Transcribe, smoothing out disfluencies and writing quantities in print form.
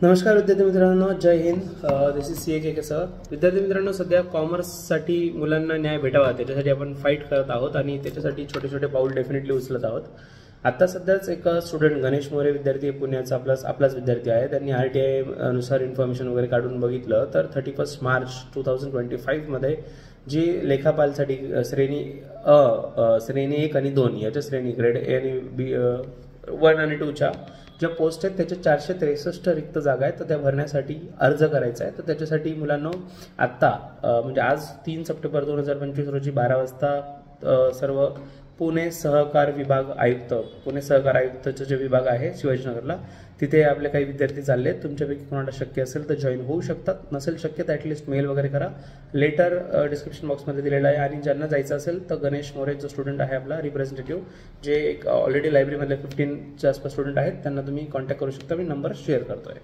नमस्कार विद्यार्थी मित्रांनो, जय हिंद. दिस इज CA के सर. विद्यार्थी मित्रांनो, सध्या कॉमर्ससाठी मुलांना न्याय भेटावा त्याच्यासाठी आपण फाईट करत आहोत आणि त्याच्यासाठी छोटे छोटे पाऊल डेफिनेटली उचलत आहोत. आता सध्याच एक स्टुडंट गणेश मोरे विद्यार्थी पुण्याचा आपलाच विद्यार्थी आहे. त्यांनी RTI नुसार इन्फॉर्मेशन वगैरे काढून बघितलं तर 31 मार्च 2025 मध्ये जी लेखापालसाठी श्रेणी श्रेणी 1 आणि 2 याच्या श्रेणी ग्रेड A आणि B 1 आणि 2च्या ज्या पोस्ट आहेत त्याच्या 463 रिक्त जागा आहेत, तर त्या भरण्यासाठी अर्ज करायचा आहे. तर त्याच्यासाठी मुलांना आत्ता म्हणजे आज 3 सप्टेंबर 2025 रोजी 12 वाजता सर्व पुणे सहकार आयुक्तचे जे विभाग आहे शिवाजीनगरला, तिथे आपले काही विद्यार्थी चालले आहेत. तुमच्यापैकी कोणाला शक्य असेल तर जॉईन होऊ शकतात, नसेल शक्य तर ॲटलिस्ट मेल वगैरे करा. लेटर डिस्क्रिप्शन बॉक्समध्ये दिलेला आहे. आणि ज्यांना जायचं असेल तर गणेश मोरे जो स्टुडंट आहे आपला रिप्रेझेंटेटिव्ह, जे एक ऑलरेडी लायब्ररीमधले 15च्या आसपास स्टुडंट आहेत, त्यांना तुम्ही कॉन्टॅक्ट करू शकता. मी नंबर शेअर करतोय.